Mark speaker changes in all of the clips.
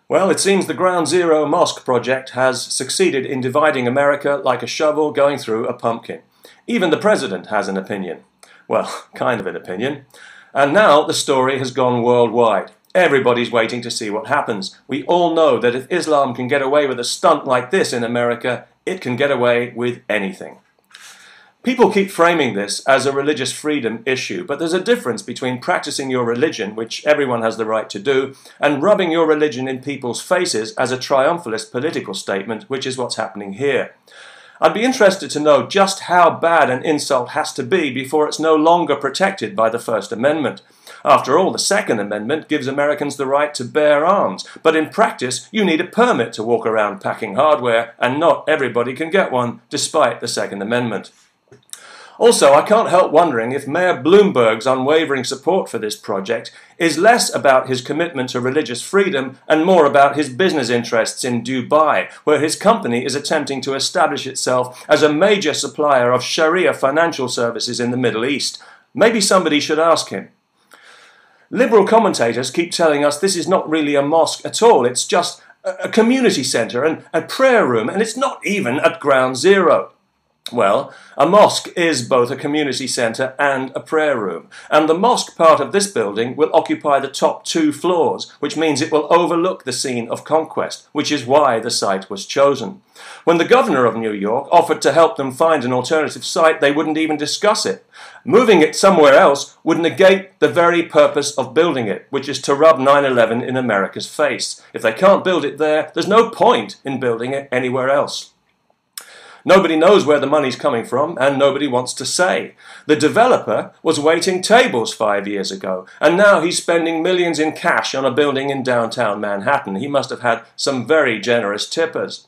Speaker 1: Well, it seems the Ground Zero Mosque project has succeeded in dividing America like a shovel going through a pumpkin. Even the president has an opinion. Well, kind of an opinion. And now the story has gone worldwide. Everybody's waiting to see what happens. We all know that if Islam can get away with a stunt like this in America, it can get away with anything. People keep framing this as a religious freedom issue, but there's a difference between practicing your religion, which everyone has the right to do, and rubbing your religion in people's faces as a triumphalist political statement, which is what's happening here. I'd be interested to know just how bad an insult has to be before it's no longer protected by the First Amendment. After all, the Second Amendment gives Americans the right to bear arms, but in practice you need a permit to walk around packing hardware, and not everybody can get one, despite the Second Amendment. Also, I can't help wondering if Mayor Bloomberg's unwavering support for this project is less about his commitment to religious freedom and more about his business interests in Dubai, where his company is attempting to establish itself as a major supplier of Sharia financial services in the Middle East. Maybe somebody should ask him. Liberal commentators keep telling us this is not really a mosque at all, it's just a community centre and a prayer room, and it's not even at Ground Zero. Well, a mosque is both a community centre and a prayer room, and the mosque part of this building will occupy the top 2 floors, which means it will overlook the scene of conquest, which is why the site was chosen. When the governor of New York offered to help them find an alternative site, they wouldn't even discuss it. Moving it somewhere else would negate the very purpose of building it, which is to rub 9/11 in America's face. If they can't build it there, there's no point in building it anywhere else. Nobody knows where the money's coming from, and nobody wants to say. The developer was waiting tables 5 years ago, and now he's spending millions in cash on a building in downtown Manhattan. He must have had some very generous tippers.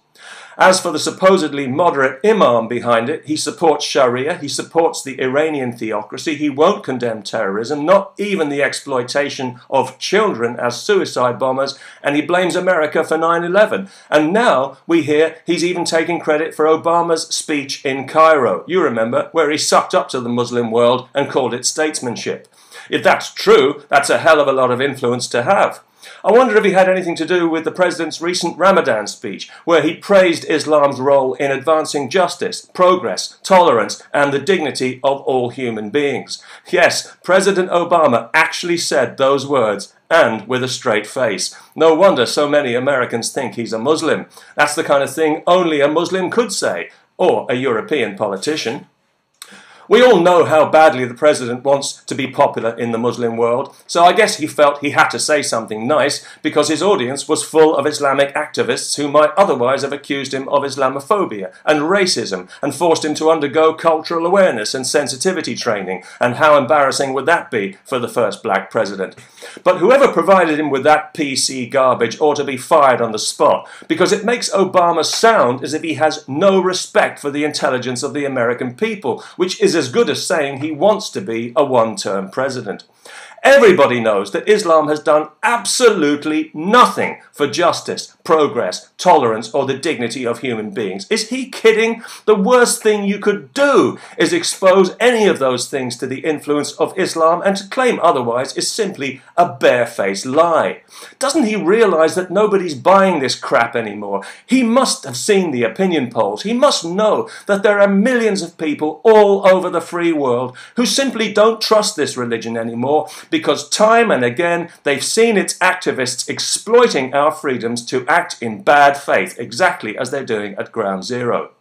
Speaker 1: As for the supposedly moderate Imam behind it, he supports Sharia, he supports the Iranian theocracy, he won't condemn terrorism, not even the exploitation of children as suicide bombers, and he blames America for 9/11. And now we hear he's even taking credit for Obama's speech in Cairo. You remember, where he sucked up to the Muslim world and called it statesmanship. If that's true, that's a hell of a lot of influence to have. I wonder if he had anything to do with the president's recent Ramadan speech, where he praised Islam's role in advancing justice, progress, tolerance, and the dignity of all human beings. Yes, President Obama actually said those words, and with a straight face. No wonder so many Americans think he's a Muslim. That's the kind of thing only a Muslim could say, or a European politician. We all know how badly the president wants to be popular in the Muslim world, so I guess he felt he had to say something nice because his audience was full of Islamic activists who might otherwise have accused him of Islamophobia and racism and forced him to undergo cultural awareness and sensitivity training, and how embarrassing would that be for the first black president? But whoever provided him with that PC garbage ought to be fired on the spot, because it makes Obama sound as if he has no respect for the intelligence of the American people, which is as good as saying he wants to be a one-term president. Everybody knows that Islam has done absolutely nothing for justice, progress, tolerance, or the dignity of human beings. Is he kidding? The worst thing you could do is expose any of those things to the influence of Islam, and to claim otherwise is simply a barefaced lie. Doesn't he realize that nobody's buying this crap anymore? He must have seen the opinion polls. He must know that there are millions of people all over the free world who simply don't trust this religion anymore, because time and again they've seen its activists exploiting our freedoms to act in bad faith, exactly as they're doing at Ground Zero.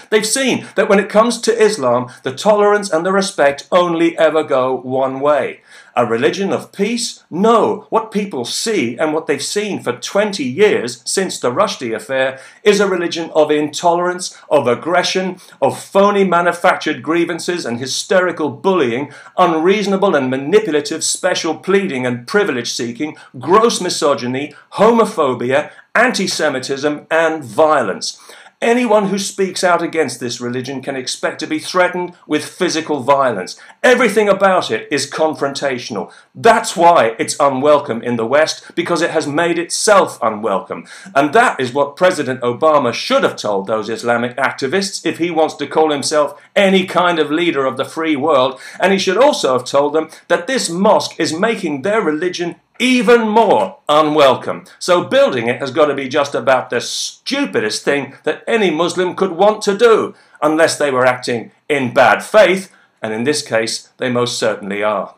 Speaker 1: They've seen that when it comes to Islam, the tolerance and the respect only ever go one way. A religion of peace? No. What people see, and what they've seen for 20 years since the Rushdie affair, is a religion of intolerance, of aggression, of phony manufactured grievances and hysterical bullying, unreasonable and manipulative special pleading and privilege seeking, gross misogyny, homophobia, anti-Semitism, and violence. Anyone who speaks out against this religion can expect to be threatened with physical violence. Everything about it is confrontational. That's why it's unwelcome in the West, because it has made itself unwelcome. And that is what President Obama should have told those Islamic activists if he wants to call himself any kind of leader of the free world. And he should also have told them that this mosque is making their religion even more unwelcome. So building it has got to be just about the stupidest thing that any Muslim could want to do, unless they were acting in bad faith, and in this case, they most certainly are.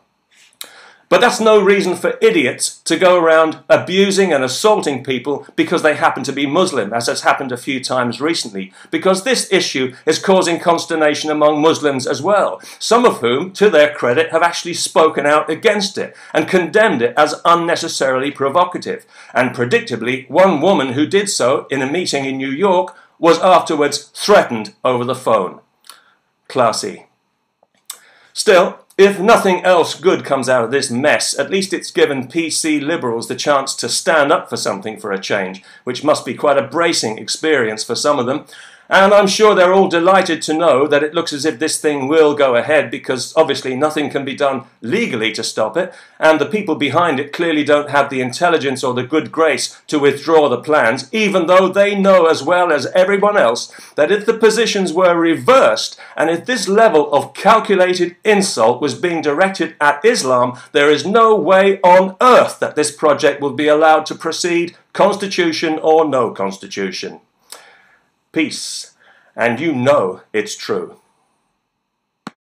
Speaker 1: But that's no reason for idiots to go around abusing and assaulting people because they happen to be Muslim, as has happened a few times recently, because this issue is causing consternation among Muslims as well, some of whom, to their credit, have actually spoken out against it and condemned it as unnecessarily provocative. And predictably, one woman who did so in a meeting in New York was afterwards threatened over the phone. Classy. Still, if nothing else good comes out of this mess, at least it's given PC liberals the chance to stand up for something for a change, which must be quite a bracing experience for some of them. And I'm sure they're all delighted to know that it looks as if this thing will go ahead, because obviously nothing can be done legally to stop it, and the people behind it clearly don't have the intelligence or the good grace to withdraw the plans, even though they know as well as everyone else that if the positions were reversed, and if this level of calculated insult was being directed at Islam, there is no way on earth that this project will be allowed to proceed, constitution or no constitution. Peace, and you know it's true.